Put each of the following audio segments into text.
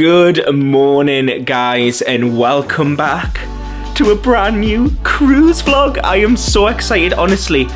Good morning, guys, and welcome back to a brand new cruise vlog. I am so excited, honestly.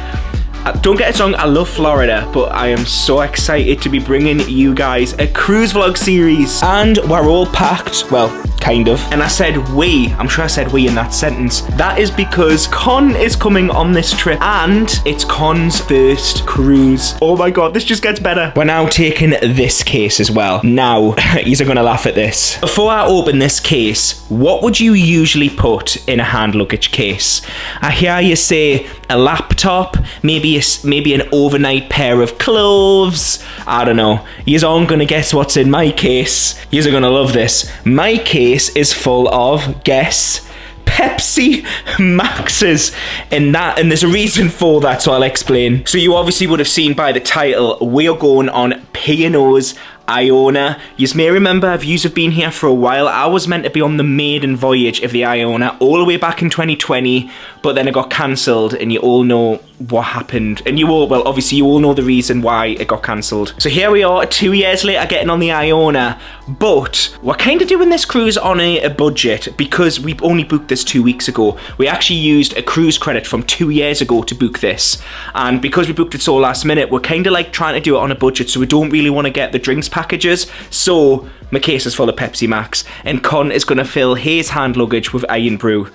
Don't get us wrong, I love Florida, but I am so excited to be bringing you guys a cruise vlog series. And we're all packed, well, kind of. And I said we, I'm sure I said we in that sentence. That is because Con is coming on this trip and it's Con's first cruise. Oh my God, this just gets better. We're now taking this case as well. Now, you're gonna laugh at this. Before I open this case, what would you usually put in a hand luggage case? I hear you say a laptop, maybe an overnight pair of clothes. I don't know. Yous aren't gonna guess what's in my case. Yous are gonna love this. My case is full of, guess, Pepsi Maxes, and there's a reason for that, so I'll explain. So you obviously would have seen by the title, we are going on P&O'S Iona. You may remember, if you have been here for a while, I was meant to be on the maiden voyage of the Iona all the way back in 2020, but then it got cancelled, and you all know what happened. And you all know the reason why it got cancelled. So here we are, 2 years later, getting on the Iona, but we're kind of doing this cruise on a budget because we only booked this 2 weeks ago. We actually used a cruise credit from 2 years ago to book this, and because we booked it so last minute, we're kind of like trying to do it on a budget, so we don't really want to get the drinks packages. So my case is full of Pepsi Max, and Con is going to fill his hand luggage with Iron Brew.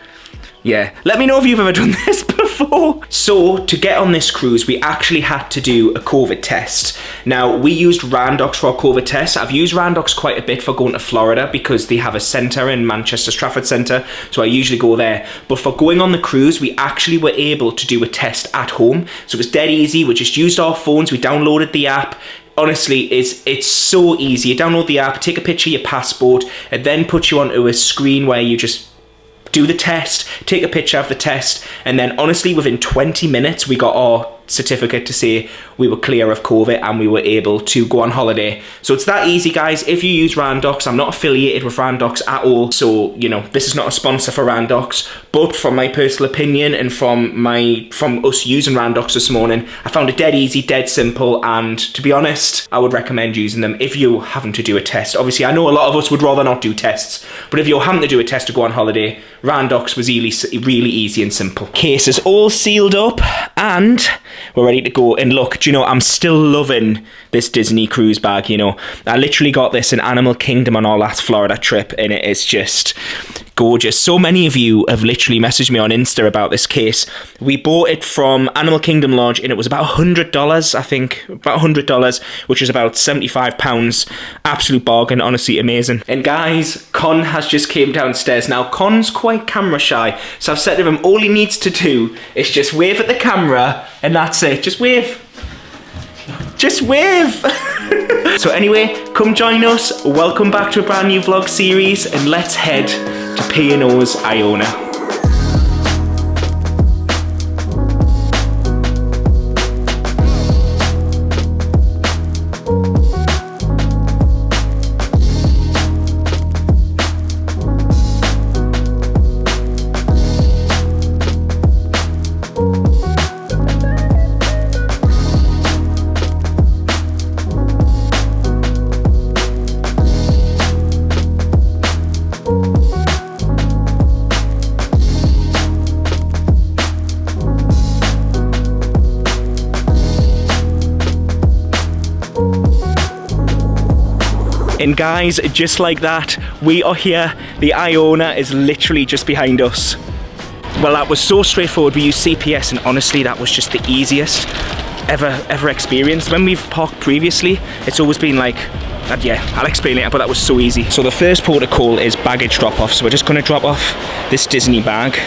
Yeah, let me know if you've ever done this before. So to get on this cruise, we actually had to do a COVID test. Now, we used Randox for our COVID test. I've used Randox quite a bit for going to Florida because they have a centre in Manchester, Stratford Centre, so I usually go there. But for going on the cruise, we actually were able to do a test at home. So it was dead easy. We just used our phones, we downloaded the app. Honestly, it's so easy. You download the app, take a picture of your passport, it then puts you onto a screen where you just do the test, take a picture of the test, and then honestly within 20 minutes we got our certificate to say we were clear of COVID and we were able to go on holiday. So it's that easy, guys. If you use Randox, I'm not affiliated with Randox at all, so you know, this is not a sponsor for Randox, but from my personal opinion and from us using Randox this morning, I found it dead easy, dead simple, and to be honest, I would recommend using them if you're having to do a test. Obviously, I know a lot of us would rather not do tests, but if you're having to do a test to go on holiday, Randox was really easy and simple. Case is all sealed up and we're ready to go. And look, do you know, I'm still loving this Disney cruise bag, you know. I literally got this in Animal Kingdom on our last Florida trip, and it is just gorgeous. So many of you have literally messaged me on Insta about this case. We bought it from Animal Kingdom Lodge, and it was about $100, I think, about $100, which is about £75. Absolute bargain, honestly amazing. And guys, Con has just came downstairs. Now, Con's quite camera shy, so I've said to him, all he needs to do is just wave at the camera, and that's it. Just wave. Just wave. So anyway, come join us. Welcome back to a brand new vlog series, and let's head to P&O'S Iona. And guys, just like that, we are here. The Iona is literally just behind us. Well, that was so straightforward. We used CPS, and honestly, that was just the easiest ever experienced. When we've parked previously, it's always been like, yeah, I'll explain later, but that was so easy. So the first port of call is baggage drop off. So we're just gonna drop off this Disney bag.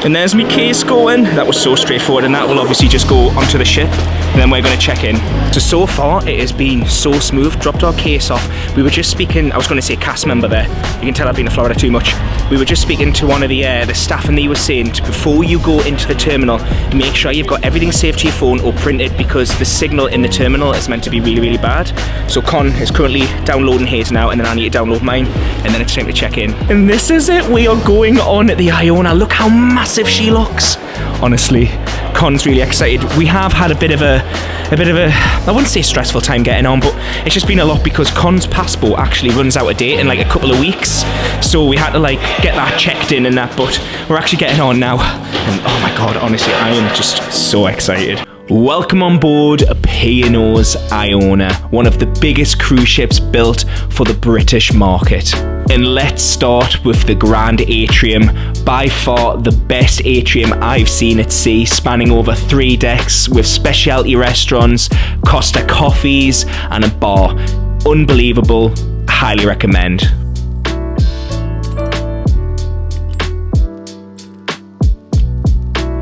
And there's my case going. That was so straightforward, and that will obviously just go onto the ship, and then we're going to check in. So far it has been so smooth. Dropped our case off. We were just speaking, I was going to say cast member there. You can tell I've been to Florida too much. We were just speaking to one of the staff, and they were saying before you go into the terminal, make sure you've got everything saved to your phone or printed, because the signal in the terminal is meant to be really bad. So Con is currently downloading his now, and then I need to download mine, and then it's time to check in. And this is it. We are going on the Iona. Look how massive she looks. Honestly, Con's really excited. We have had a bit of a I wouldn't say stressful time getting on, but it's just been a lot because Con's passport actually runs out of date in like a couple of weeks. So we had to like get that checked in and that, but we're actually getting on now. And oh my God, honestly, I am just so excited. Welcome on board P&O'S Iona, one of the biggest cruise ships built for the British market. And let's start with the Grand Atrium, by far the best atrium I've seen at sea, spanning over 3 decks with specialty restaurants, Costa coffees and a bar. Unbelievable, highly recommend.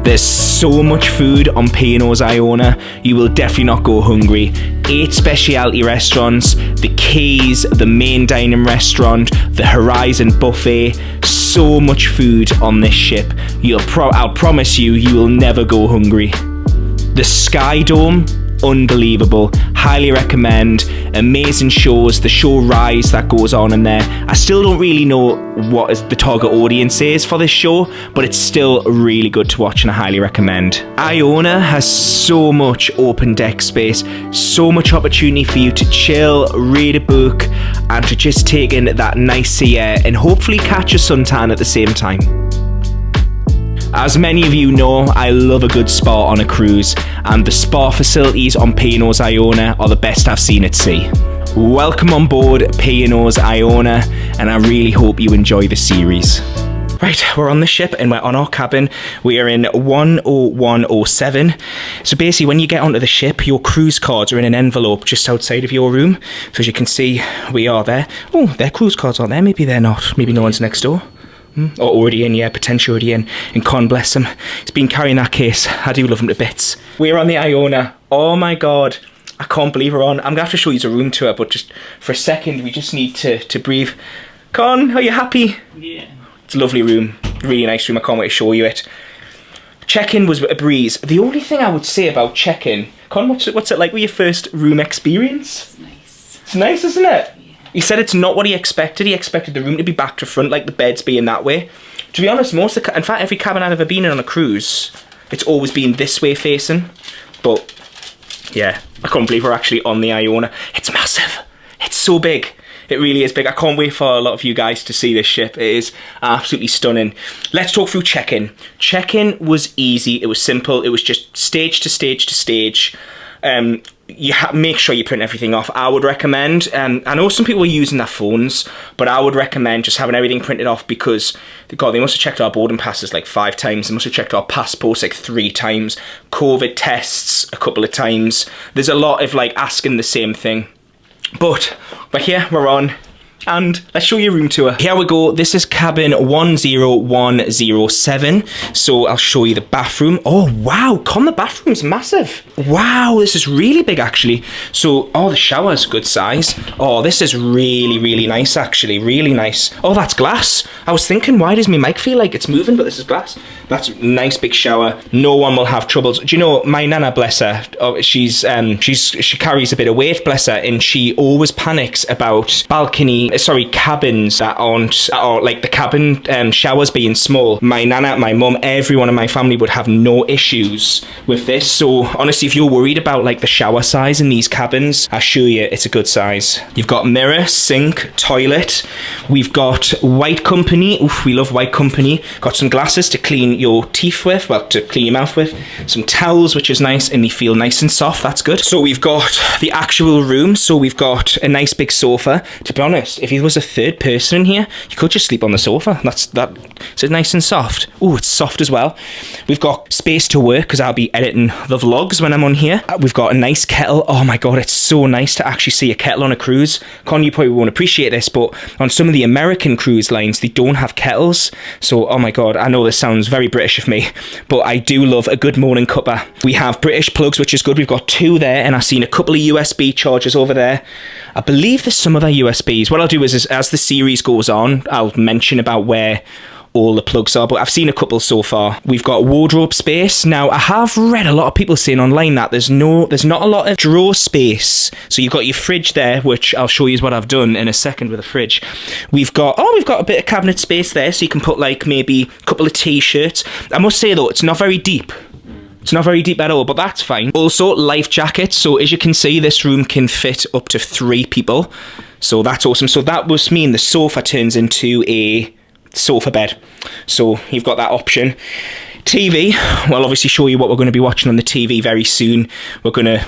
There's so much food on P&O'S Iona, you will definitely not go hungry. 8 specialty restaurants, the Keys, the main dining restaurant, the Horizon buffet, so much food on this ship. I'll promise you, you will never go hungry. The Sky Dome, unbelievable, highly recommend. Amazing shows, the show Rise that goes on in there. I still don't really know what the target audience is for this show, but it's still really good to watch and I highly recommend. Iona has so much open deck space, so much opportunity for you to chill, read a book and to just take in that nice sea air and hopefully catch a suntan at the same time. As many of you know, I love a good spa on a cruise, and the spa facilities on P&O'S Iona are the best I've seen at sea. Welcome on board P&O'S Iona, and I really hope you enjoy the series. Right, we're on the ship and we're on our cabin. We are in 10107. So basically when you get onto the ship, your cruise cards are in an envelope just outside of your room. So as you can see, we are there. Oh, their cruise cards aren't there. Maybe they're not. Maybe no one's next door. Or already in, yeah, potentially already in. And Con, bless him, he's been carrying that case. I do love him to bits. We're on the Iona. Oh my God, I can't believe we're on. I'm gonna have to show you a room tour, but just for a second, we just need to breathe. Con, are you happy? Yeah. It's a lovely room, really nice room. I can't wait to show you it. Check-in was a breeze. The only thing I would say about check-in, Con, what's it like with your first room experience? It's nice. It's nice, isn't it? Yeah. He said it's not what he expected. He expected the room to be back to front, like the beds being that way. To be honest, in fact, every cabin I've ever been in on a cruise, it's always been this way facing. But yeah, I can't believe we're actually on the Iona. It's massive. It's so big. It really is big. I can't wait for a lot of you guys to see this ship. It is absolutely stunning. Let's talk through check-in. Check-in was easy. It was simple. It was just stage to stage to stage. Make sure you print everything off. I would recommend, I know some people are using their phones, but I would recommend just having everything printed off because, God, they must have checked our boarding passes like 5 times. They must have checked our passports like 3 times. COVID tests a couple of times. There's a lot of like asking the same thing. But here, we're on. And let's show you a room tour. Here we go. This is cabin 10107. So I'll show you the bathroom. Oh, wow. Con, the bathroom's massive. Wow, this is really big, actually. So, oh, the shower's good size. Oh, this is really, really nice, actually. Really nice. Oh, that's glass. I was thinking, why does my mic feel like it's moving? But this is glass. That's a nice big shower. No one will have troubles. Do you know, my nana, bless her, she carries a bit of weight, bless her, and she always panics about cabins that are like the cabin showers being small. My nana, my mum, everyone in my family would have no issues with this. So honestly, if you're worried about like the shower size in these cabins, I assure you it's a good size. You've got mirror, sink, toilet. We've got White Company. Oof, we love White Company. Got some glasses to clean your teeth with, well, to clean your mouth with. Some towels, which is nice, and they feel nice and soft. That's good. So we've got the actual room. So we've got a nice big sofa. To be honest, if you was a third person in here, you could just sleep on the sofa. So nice and soft. Oh, it's soft as well. We've got space to work because I'll be editing the vlogs when I'm on here. We've got a nice kettle. Oh my God, it's so nice to actually see a kettle on a cruise. Con, you probably won't appreciate this, but on some of the American cruise lines, they don't have kettles. So, oh my God, I know this sounds very British of me, but I do love a good morning cuppa. We have British plugs, which is good. We've got 2 there, and I've seen a couple of USB chargers over there. I believe there's some other USBs. What I'll do is as the series goes on, I'll mention about where all the plugs are, but I've seen a couple so far. We've got wardrobe space. Now, I have read a lot of people saying online that there's not a lot of drawer space. So you've got your fridge there, which I'll show you what I've done in a second with a fridge. We've got a bit of cabinet space there, so you can put like maybe a couple of t-shirts. I must say though, it's not very deep. It's not very deep at all, but that's fine. Also, life jackets. So as you can see, this room can fit up to 3 people. So that's awesome. So that must mean the sofa turns into a sofa bed. So you've got that option. TV, well, obviously show you what we're going to be watching on the TV very soon. We're going to,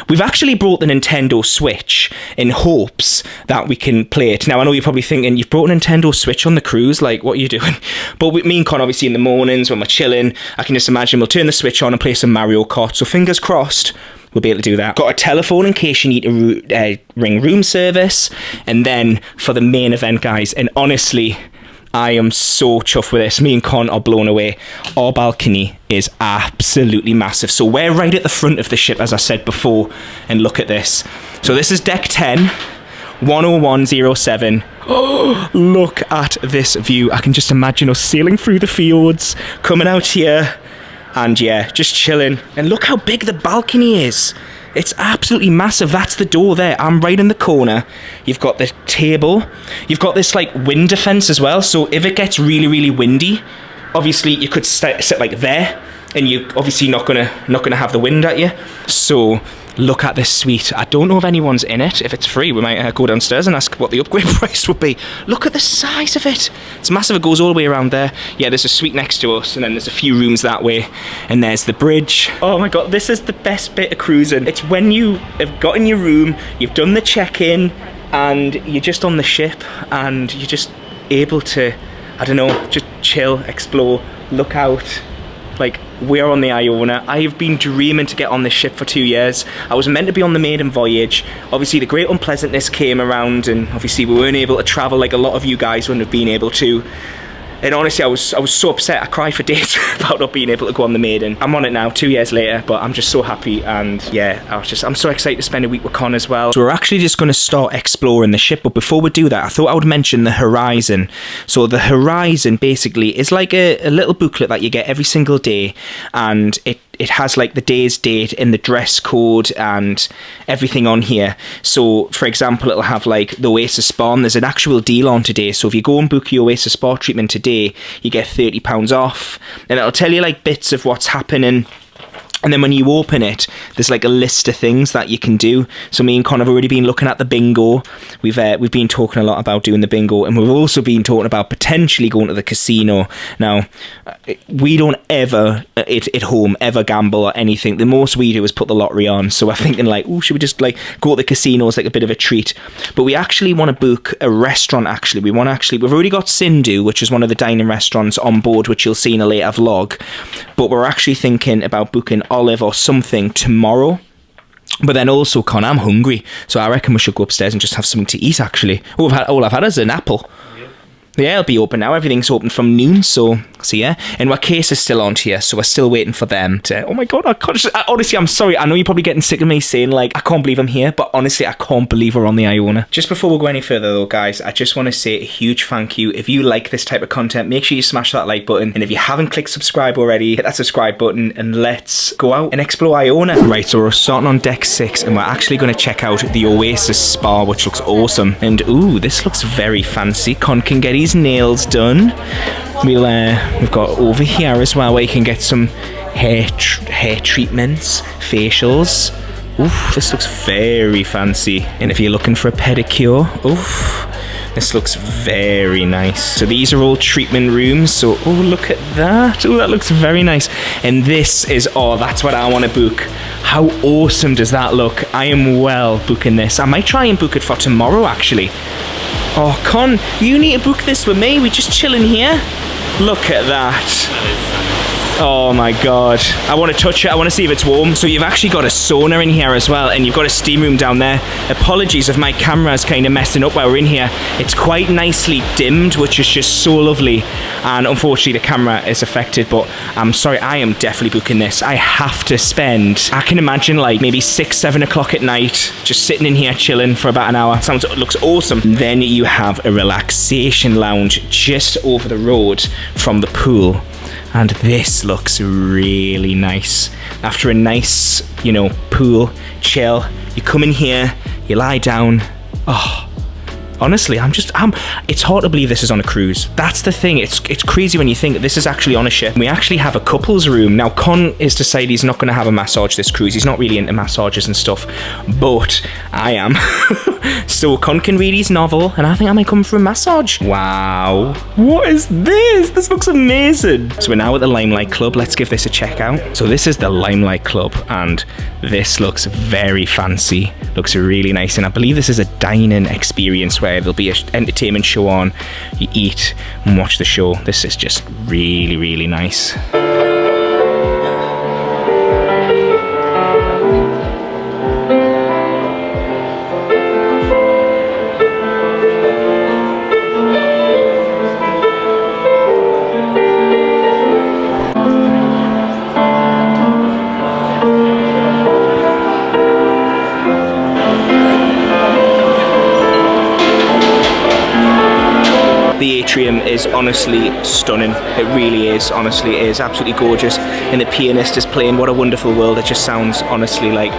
we've actually brought the Nintendo Switch in hopes that we can play it. Now, I know you're probably thinking, you've brought a Nintendo Switch on the cruise, like, what are you doing? But with me and Con, obviously, in the mornings when we're chilling, I can just imagine we'll turn the Switch on and play some Mario Kart. So fingers crossed, we'll be able to do that. Got a telephone in case you need to ring room service. And then for the main event, guys, and honestly, I am so chuffed with this. Me and Con are blown away. Our balcony is absolutely massive. So we're right at the front of the ship, as I said before. And look at this. So this is deck 10, 10107. Oh, look at this view. I can just imagine us sailing through the fjords, coming out here, and yeah, just chilling. And look how big the balcony is. It's absolutely massive. That's the door there. I'm right in the corner. You've got the table. You've got this like wind defense as well. So if it gets really, really windy, obviously you could sit like there, and you're obviously not gonna have the wind at you. So look at this suite. I don't know if anyone's in it. If it's free, we might go downstairs and ask what the upgrade price would be. Look at the size of it. It's massive. It goes all the way around there. Yeah, there's a suite next to us, and then there's a few rooms that way, and there's the bridge. Oh my god, this is the best bit of cruising. It's when you have got in your room, you've done the check-in, and you're just on the ship, and you're just able to, I don't know, just chill, explore, look out. Like, we're on the Iona. I have been dreaming to get on this ship for 2 years. I was meant to be on the maiden voyage. Obviously, the great unpleasantness came around, and obviously we weren't able to travel like a lot of you guys wouldn't have been able to. And honestly, I was so upset. I cried for days about not being able to go on the maiden. I'm on it now, 2 years later, but I'm just so happy. And yeah, I'm so excited to spend a week with Con as well. So we're actually just going to start exploring the ship. But before we do that, I thought I would mention the Horizon. So the Horizon basically is like a little booklet that you get every single day. And it has like the day's date and the dress code and everything on here. So for example, it'll have like the Oasis Spa, and there's an actual deal on today. So if you go and book your Oasis Spa treatment today, you get £30 off, and it'll tell you like bits of what's happening. And then when you open it, there's like a list of things that you can do. So me and Con have already been looking at the bingo. We've been talking a lot about doing the bingo, and we've also been talking about potentially going to the casino. Now, we don't ever at home ever gamble or anything. The most we do is put the lottery on. So we're thinking like, oh, should we just like go to the casino as like a bit of a treat? But we actually want to book a restaurant. Actually, we've already got Sindhu, which is one of the dining restaurants on board, which you'll see in a later vlog. But we're actually thinking about booking Olive or something tomorrow. But then also, Con, I'm hungry, so I reckon we should go upstairs and just have something to eat. Actually, all I've had is an apple. Yeah, it'll be open now. Everything's open from noon, so yeah. And our case is still on here, so we're still waiting for them to... Oh my god, honestly, I'm sorry. I know you're probably getting sick of me saying, like, I can't believe I'm here, but honestly, I can't believe we're on the Iona. Just before we go any further, though, guys, I just want to say a huge thank you. If you like this type of content, make sure you smash that like button. And if you haven't clicked subscribe already, hit that subscribe button, and let's go out and explore Iona. Right, so we're starting on deck 6, and we're actually going to check out the Oasis Spa, which looks awesome. And, ooh, this looks very fancy. Con can get his nails done. We've got over here as well where you can get some hair treatments, facials. Oof, this looks very fancy. And if you're looking for a pedicure, oof, this looks very nice. So these are all treatment rooms. So, oh, look at that. Oh, that looks very nice. And this is, oh, that's what I want to book. How awesome does that look? I am well booking this. I might try and book it for tomorrow, actually. Oh, Con, you need to book this with me. We're just chilling here. Look at that. Oh my god. I want to touch it. I want to see if it's warm. So you've actually got a sauna in here as well, and you've got a steam room down there. Apologies if my camera is kind of messing up while we're in here. It's quite nicely dimmed, which is just so lovely. And unfortunately, the camera is affected, but I'm sorry. I am definitely booking this. I have to spend, I can imagine, like maybe 6, 7 o'clock at night, just sitting in here chilling for about an hour. Looks awesome. Then you have a relaxation lounge just over the road from the pool. And this looks really nice. After a nice, pool, chill, you come in here, you lie down. Oh, Honestly, it's hard to believe this is on a cruise. That's the thing. It's crazy when you think that this is actually on a ship. We actually have a couple's room. Now, Con is decided he's not going to have a massage this cruise. He's not really into massages and stuff, but I am. So Con can read his novel, and I think I might come for a massage. Wow. What is this? This looks amazing. So we're now at the Limelight Club. Let's give this a check out. So this is the Limelight Club, and this looks very fancy. Looks really nice, and I believe this is a dining experience where there'll be an entertainment show on. You eat and watch the show. This is just really, really nice. The atrium is honestly stunning. It really is. Honestly, it is absolutely gorgeous. And the pianist is playing What a Wonderful World. It just sounds honestly like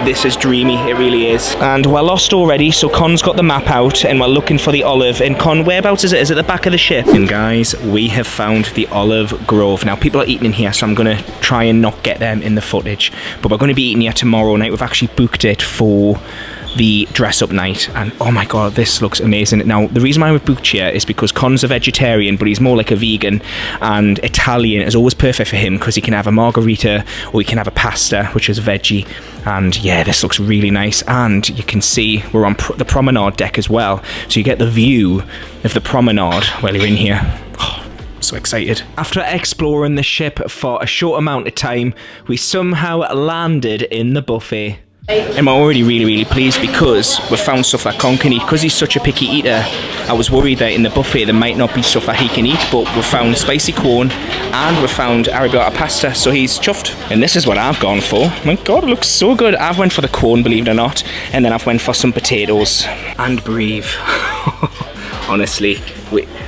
this is dreamy. It really is. And we're lost already, so Con's got the map out and we're looking for the Olive. And Con, whereabouts is it? Is it the back of the ship? And guys, we have found the Olive Grove. Now, people are eating in here, so I'm going to try and not get them in the footage. But we're going to be eating here tomorrow night. We've actually booked it for the dress up night, and oh my god, this looks amazing. Now, the reason why we've booked here is because Con's a vegetarian, but he's more like a vegan, and Italian is always perfect for him because he can have a margarita or he can have a pasta, which is veggie. And yeah, this looks really nice, and you can see we're on the promenade deck as well, so you get the view of the promenade while you're in here. Oh, so excited. After exploring the ship for a short amount of time, we somehow landed in the buffet. And we're already really, really pleased because we've found stuff that Con can eat. Because he's such a picky eater, I was worried that in the buffet there might not be stuff that he can eat, but we've found spicy corn and we've found arrabbiata pasta, so he's chuffed. And this is what I've gone for. My god, it looks so good. I've went for the corn, believe it or not, and then I've went for some potatoes. And breathe. Honestly,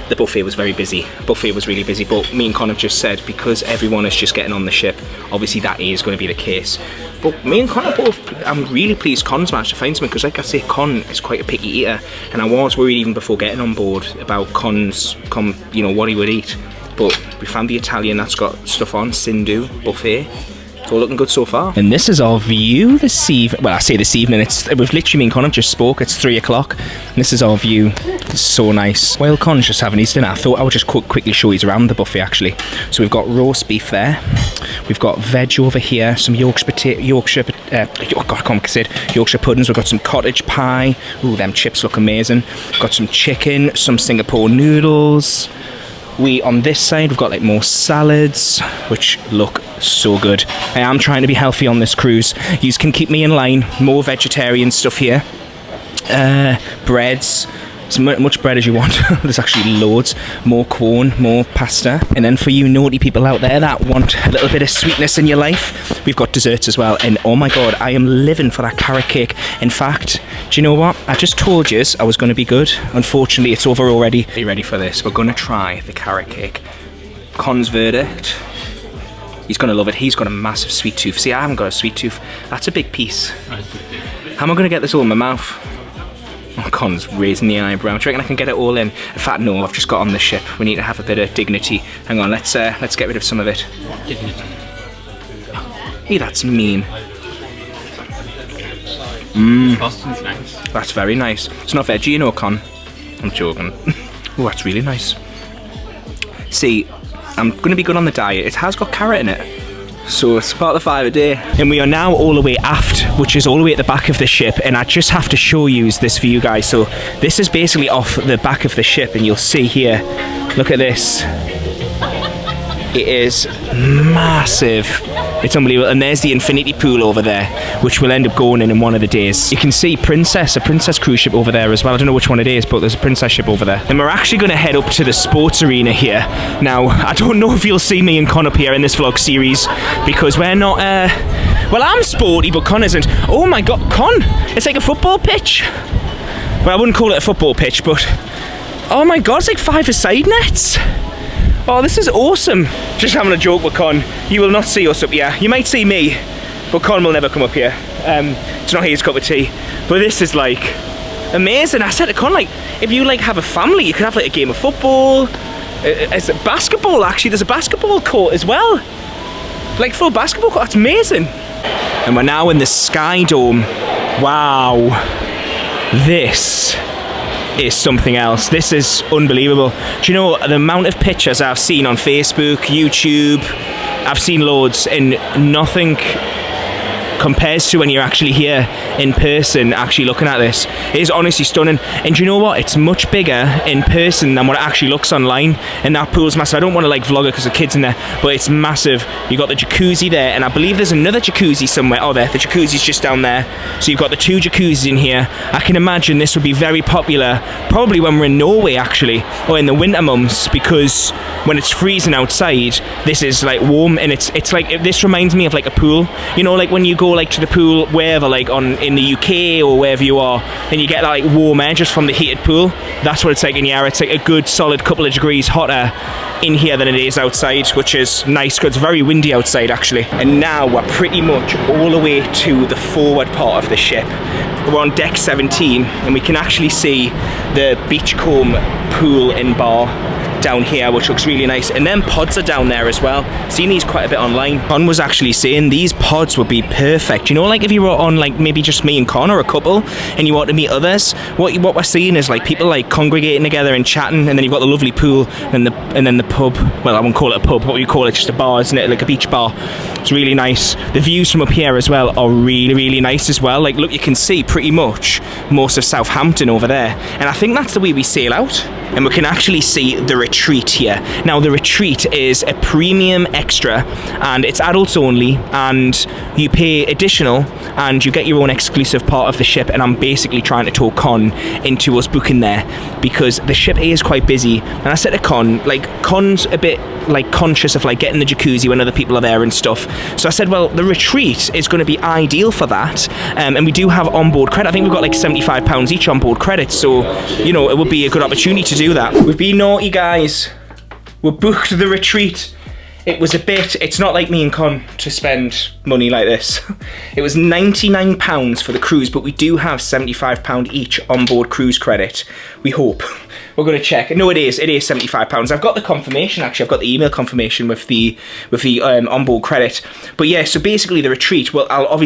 the buffet was very busy. Buffet was really busy, but me and Con have just said, because everyone is just getting on the ship, obviously that is going to be the case. But me and Con are both, I'm really pleased Con's managed to find something, because like I say, Con is quite a picky eater, and I was worried even before getting on board about Con's, you know, what he would eat. But we found the Italian that's got stuff on, Sindhu buffet. It's all looking good so far. And this is our view this evening. Well, I say this evening, we've literally, me and Con have just spoke, it's 3 o'clock. And this is our view. It's so nice. While Con's just having his dinner, I thought I would just quickly show you around the buffet actually. So we've got roast beef there. We've got veg over here, some Yorkshire puddings. We've got some cottage pie. Ooh, them chips look amazing. We've got some chicken, some Singapore noodles. On this side, we've got like more salads, which look so good. I am trying to be healthy on this cruise. You can keep me in line. More vegetarian stuff here. Breads. As much bread as you want. There's actually loads. More corn, more pasta. And then for you naughty people out there that want a little bit of sweetness in your life, we've got desserts as well. And oh my god, I am living for that carrot cake. In fact, do you know what? I just told you I was going to be good. Unfortunately, it's over already. Are you ready for this? We're going to try the carrot cake. Con's verdict. He's going to love it. He's got a massive sweet tooth. See, I haven't got a sweet tooth. That's a big piece. How am I going to get this all in my mouth? Oh, Con's raising the eyebrow. Do you reckon I can get it all in? In fact, no, I've just got on the ship. We need to have a bit of dignity. Hang on, let's get rid of some of it. Dignity. Hey, that's mean. Nice. That's very nice. It's not veggie, you know, Con. I'm joking. Oh, that's really nice. See, I'm going to be good on the diet. It has got carrot in it. So it's part of the 5 a day. And we are now all the way aft, which is all the way at the back of the ship, and I just have to show you this view, guys. So this is basically off the back of the ship, and you'll see here, look at this. It is massive. It's unbelievable. And there's the infinity pool over there, which we'll end up going in one of the days. You can see a princess cruise ship over there as well. I don't know which one it is, but there's a princess ship over there. And we're actually going to head up to the sports arena here. Now, I don't know if you'll see me and Con up here in this vlog series, because we're not, well, I'm sporty, but Con isn't. Oh my god, Con, it's like a football pitch. Well, I wouldn't call it a football pitch, but oh my god, it's like 5-a-side nets. Oh, this is awesome. Just having a joke with Con. You will not see us up here. You might see me, but Con will never come up here. It's not his cup of tea. But this is like amazing. I said to Con, like, if you like have a family, you could have like a game of football. It's a basketball, actually. There's a basketball court as well. Like full basketball court. That's amazing. And we're now in the Sky Dome. Wow. This is something else. This is unbelievable. Do you know the amount of pictures I've seen on Facebook, YouTube? I've seen loads, and nothing compares to when you're actually here in person actually looking at this. It is honestly stunning. And do you know what? It's much bigger in person than what it actually looks online. And that pool's massive. I don't want to like vlog it because the kids in there, but it's massive. You've got the jacuzzi there, and I believe there's another jacuzzi somewhere. Oh, there, the jacuzzi's just down there. So you've got the 2 jacuzzis in here. I can imagine this would be very popular probably when we're in Norway actually, or in the winter months, because when it's freezing outside, this is like warm, and it's like, this reminds me of like a pool, you know, like when you go like to the pool wherever, like in the UK or wherever you are, and you get that like warm air just from the heated pool. That's what it's like in Yara. It's like a good solid couple of degrees hotter in here than it is outside, which is nice because it's very windy outside actually. And now we're pretty much all the way to the forward part of the ship. We're on deck 17, and we can actually see the Beachcombe pool and bar down here, which looks really nice. And then pods are down there as well. Seen these quite a bit online. Con was actually saying these pods would be perfect. You know, like if you were on like maybe just me and Con or a couple, and you want to meet others, what we're seeing is like people like congregating together and chatting, and then you've got the lovely pool and then the pub. Well, I wouldn't call it a pub. What we call it, just a bar, isn't it? Like a beach bar. It's really nice. The views from up here as well are really, really nice as well. Like look, you can see pretty much most of Southampton over there, and I think that's the way we sail out. And we can actually see the retreat here. Now the retreat is a premium extra, and it's adults only, and you pay additional and you get your own exclusive part of the ship. And I'm basically trying to talk Con into us booking there because the ship is quite busy. And I said to Con, like Con's a bit like conscious of like getting the jacuzzi when other people are there and stuff. So I said, well, the retreat is going to be ideal for that, and we do have onboard credit. I think we've got like £75 each onboard credit, so you know it would be a good opportunity to do that. We've been naughty, guys. We booked the retreat. It was a bit, it's not like me and Con to spend money like this. It was £99 for the cruise, but we do have £75 each onboard cruise credit. We hope. We're going to check. No, it is £75. I've got the confirmation, actually. I've got the email confirmation with the onboard credit. But yeah, so basically the retreat, well, I'll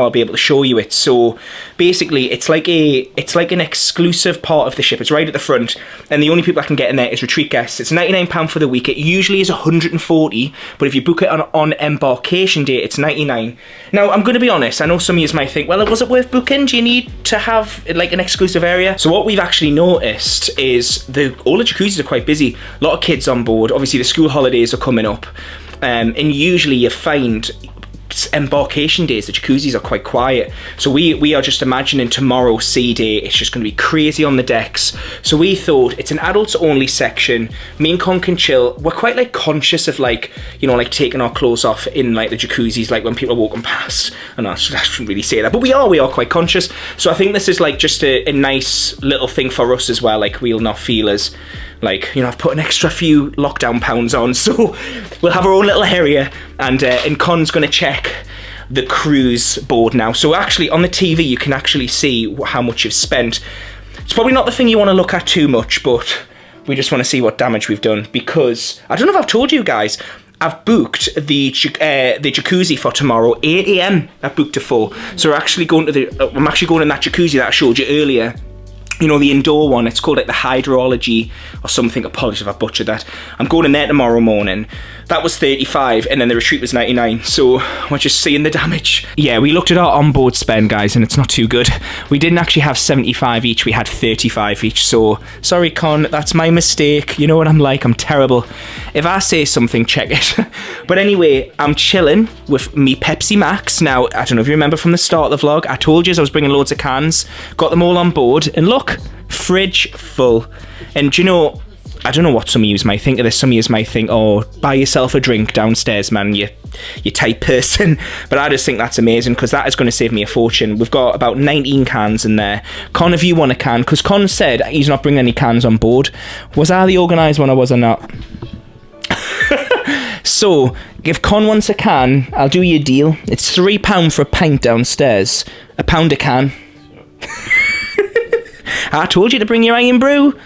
be able to show you it. So basically it's like an exclusive part of the ship. It's right at the front, and the only people I can get in there is retreat guests. It's £99 for the week. It usually is £140, but if you book it on embarkation day, it's £99. Now, I'm going to be honest, I know some of you might think, well, was it worth booking? Do you need to have like an exclusive area? So what we've actually noticed is all the jacuzzis are quite busy. A lot of kids on board. Obviously, the school holidays are coming up, and usually you find embarkation days, the jacuzzis are quite quiet. So we are just imagining tomorrow sea day, it's just going to be crazy on the decks. So we thought it's an adults only section. Me and Con can chill. We're quite like conscious of like, you know, like taking our clothes off in like the jacuzzis, like when people are walking past. And I shouldn't really say that, but we are quite conscious. So I think this is like just a nice little thing for us as well. Like we'll not feel as like, you know, I've put an extra few lockdown pounds on, so we'll have our own little area. And Con's going to check the cruise board now. So actually on the TV you can actually see how much you've spent. It's probably not the thing you want to look at too much, but we just want to see what damage we've done, because I don't know if I've told you guys, I've booked the jacuzzi for tomorrow, 8 AM. I've booked it for. So we're actually going to I'm actually going in that jacuzzi that I showed you earlier. You know, the indoor one, it's called like the hydrology or something. Apologies if I butchered that. I'm going in there tomorrow morning. That was 35, and then the retreat was 99. So we're just seeing the damage. Yeah, we looked at our onboard spend, guys, and it's not too good. We didn't actually have 75 each, we had 35 each. So sorry, Con, that's my mistake. You know what I'm like, I'm terrible. If I say something, check it. But anyway, I'm chilling with me Pepsi Max. Now, I don't know if you remember from the start of the vlog, I told you I was bringing loads of cans, got them all on board, and look, fridge full. And do you know, I don't know what some of you might think of this. Some of you might think, oh, buy yourself a drink downstairs, man, you type person. But I just think that's amazing, because that is going to save me a fortune. We've got about 19 cans in there. Con, if you want a can, because Con said he's not bringing any cans on board. Was I the organised one or was I not? So, if Con wants a can, I'll do you a deal. It's £3 for a pint downstairs. £1 a can. I told you to bring your iron brew.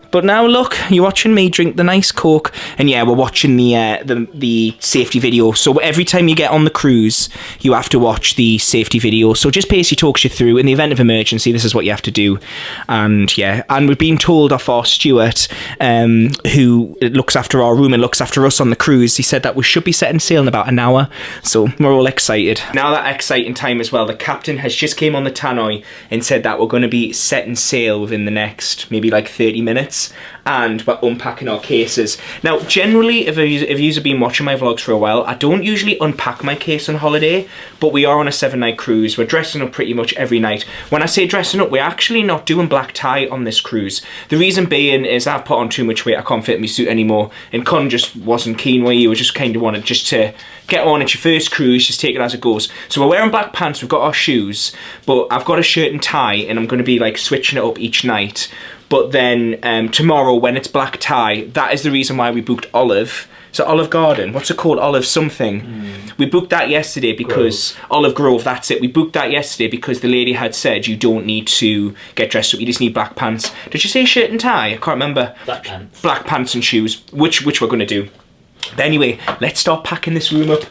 But now look, you're watching me drink the nice Coke, and yeah, we're watching the safety video. So every time you get on the cruise, you have to watch the safety video. So just basically talks you through, in the event of emergency, this is what you have to do. And yeah, and we've been told off our steward, who looks after our room and looks after us on the cruise, he said that we should be setting sail in about an hour. So we're all excited. Now that exciting time as well, the captain has just came on the tannoy and said that we're going to be setting sail within the next maybe like 30 minutes. And we're unpacking our cases. Now, generally, if you have been watching my vlogs for a while, I don't usually unpack my case on holiday, but we are on a 7-night cruise. We're dressing up pretty much every night. When I say dressing up, we're actually not doing black tie on this cruise. The reason being is I've put on too much weight. I can't fit in my suit anymore. And Con just wasn't keen where you were just kind of wanted just to get on. It's your first cruise, just take it as it goes. So we're wearing black pants, we've got our shoes, but I've got a shirt and tie, and I'm going to be like switching it up each night. But then tomorrow, when it's black tie, that is the reason why we booked Olive. So Olive Garden, what's it called? Olive something. We booked that yesterday because... Olive Grove, that's it. We booked that yesterday because the lady had said you don't need to get dressed up, you just need black pants. Did you say shirt and tie? I can't remember. Black pants. Black pants and shoes, which we're going to do. But anyway, let's start packing this room up.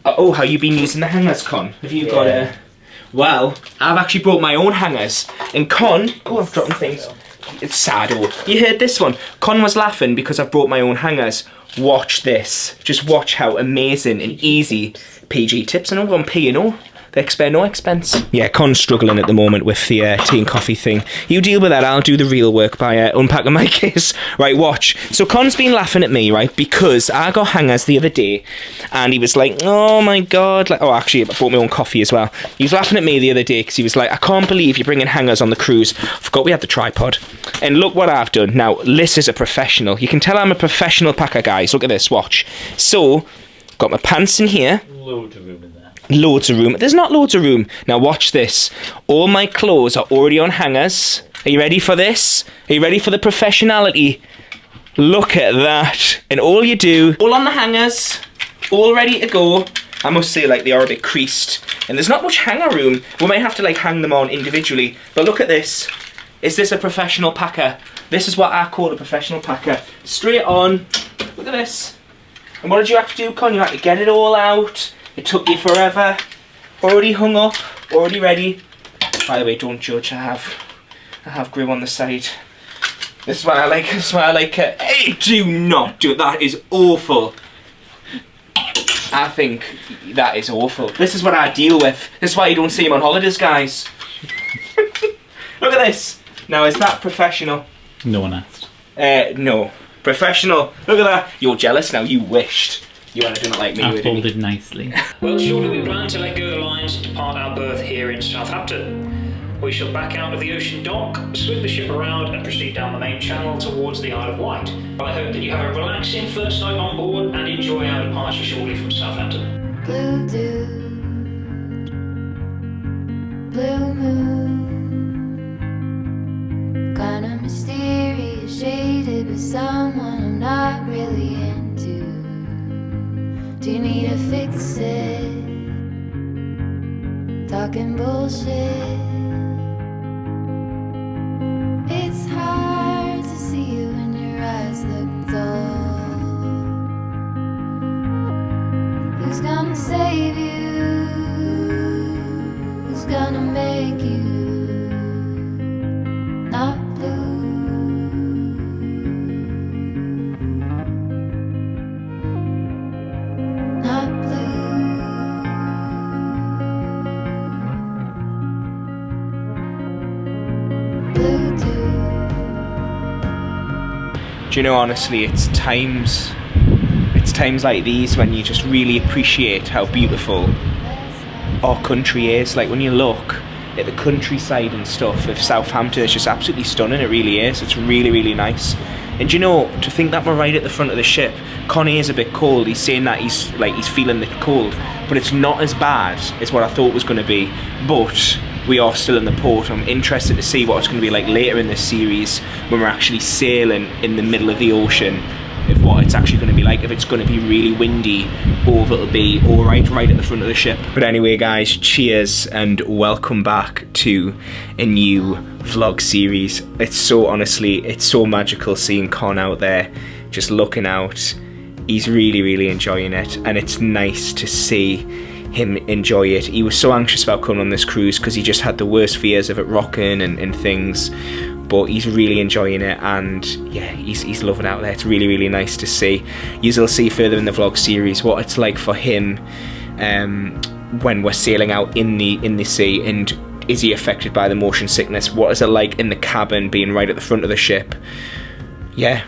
Oh, how you been using the hangers, Con? Have you got a... Well, I've actually brought my own hangers. And Con... Oh, I'm dropping things. It's sad, oh. You heard this one. Con was laughing because I've brought my own hangers. Watch this. Just watch how amazing and easy PG tips. And I'm on P&O. They spare no expense. Yeah, Con's struggling at the moment with the tea and coffee thing. You deal with that, I'll do the real work by unpacking my case. Right, watch. So Con's been laughing at me, right, because I got hangers the other day, and he was like, oh my god, like, oh, actually, I bought my own coffee as well. He was laughing at me the other day because he was like, I can't believe you're bringing hangers on the cruise. I forgot we had the tripod. And look what I've done. Now, Liz is a professional. You can tell I'm a professional packer, guys. Look at this, watch. So, got my pants in here. Loads of room in there. Loads of room. There's not loads of room. Now watch this. All my clothes are already on hangers. Are you ready for this? Are you ready for the professionality? Look at that. And all you do, all on the hangers, all ready to go. I must say, like, they are a bit creased. And there's not much hanger room. We might have to, like, hang them on individually. But look at this. Is this a professional packer? This is what I call a professional packer. Straight on. Look at this. And what did you have to do, Con? You had to get it all out. It took you forever. Already hung up, already ready. By the way, don't judge, I have glue on the side. This is why I like it, this is why I like it. Hey, do not do it, that is awful. I think that is awful. This is what I deal with. This is why you don't see him on holidays, guys. Look at this. Now, is that professional? No one asked. No. Professional. Look at that. You're jealous now, you wished. You would have done it like me, I folded nicely. Well, shortly we plan to let go the lines to depart our berth here in Southampton. We shall back out of the ocean dock, swing the ship around and proceed down the main channel towards the Isle of Wight. I hope that you have a relaxing first night on board and enjoy our departure shortly from Southampton. Blue dew, blue moon, kinda mysterious, shaded with someone I'm not really into. Do you need to fix it? Talking bullshit. It's hard to see you when your eyes look dull. Who's gonna save you? Who's gonna make you not blue? Do you know, honestly, it's times like these when you just really appreciate how beautiful our country is. Like, when you look at the countryside and stuff of Southampton, it's just absolutely stunning. It really is. It's really, really nice. And do you know, to think that we're right at the front of the ship, Connie is a bit cold. He's saying that he's feeling the cold, but it's not as bad as what I thought it was going to be. But we are still in the port. I'm interested to see what it's going to be like later in this series when we're actually sailing in the middle of the ocean of what it's actually going to be like, if it's going to be really windy or if it'll be alright right at the front of the ship. But anyway guys, cheers and welcome back to a new vlog series. It's so magical seeing Con out there just looking out. He's really enjoying it, and it's nice to see him enjoy it. He was so anxious about coming on this cruise because he just had the worst fears of it rocking and things, but he's really enjoying it, and yeah, he's loving it out there. It's really nice to see. You'll see further in the vlog series what it's like for him when we're sailing out in the sea, and is he affected by the motion sickness? What is it like in the cabin being right at the front of the ship? Yeah,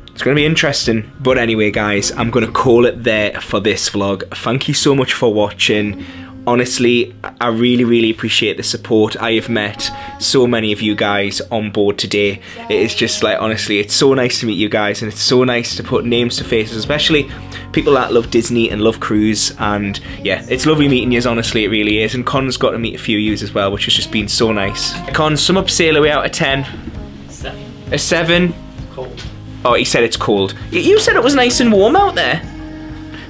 it's going to be interesting. But anyway guys, I'm going to call it there for this vlog. Thank you so much for watching. Honestly, I really appreciate the support. I have met so many of you guys on board today. It is just like, honestly, it's so nice to meet you guys, and it's so nice to put names to faces, especially people that love Disney and love cruise. And yeah, it's lovely meeting yous, honestly, it really is. And Con's got to meet a few of yous as well, which has just been so nice. Con, sum up Sailaway out of 10. 7. A 7? Cold. Oh, he said it's cold. You said it was nice and warm out there.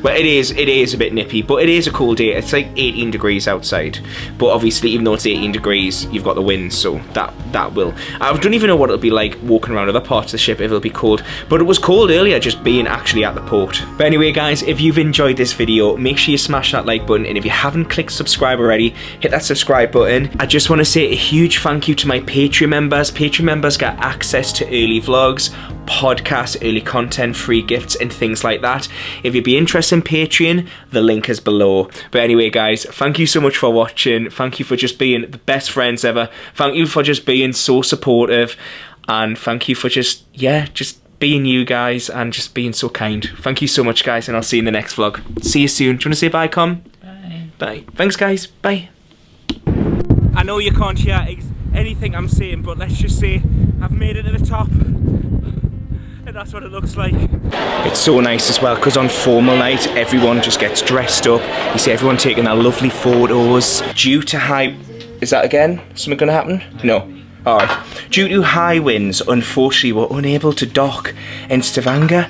Well, it is a bit nippy, but it is a cool day. It's like 18 degrees outside. But obviously, even though it's 18 degrees, you've got the wind, so that will... I don't even know what it'll be like walking around other parts of the ship if it'll be cold. But it was cold earlier, just being actually at the port. But anyway, guys, if you've enjoyed this video, make sure you smash that like button. And if you haven't clicked subscribe already, hit that subscribe button. I just want to say a huge thank you to my Patreon members. Patreon members get access to early vlogs, podcasts, early content, free gifts, and things like that. If you'd be interested in Patreon, the link is below. But anyway guys, thank you so much for watching. Thank you for just being the best friends ever. Thank you for just being so supportive, and thank you for just being you guys and just being so kind. Thank you so much guys, and I'll see you in the next vlog. See you soon. Do you want to say bye, Com? Bye. Bye. Thanks guys. Bye. I know you can't hear anything I'm saying, but let's just say I've made it to the top. And that's what it looks like. It's so nice as well, because on formal night everyone just gets dressed up. You see everyone taking their lovely photos. Due to high... Is that again? Something gonna happen? No. Alright. Due to high winds, unfortunately we're unable to dock in Stavanger,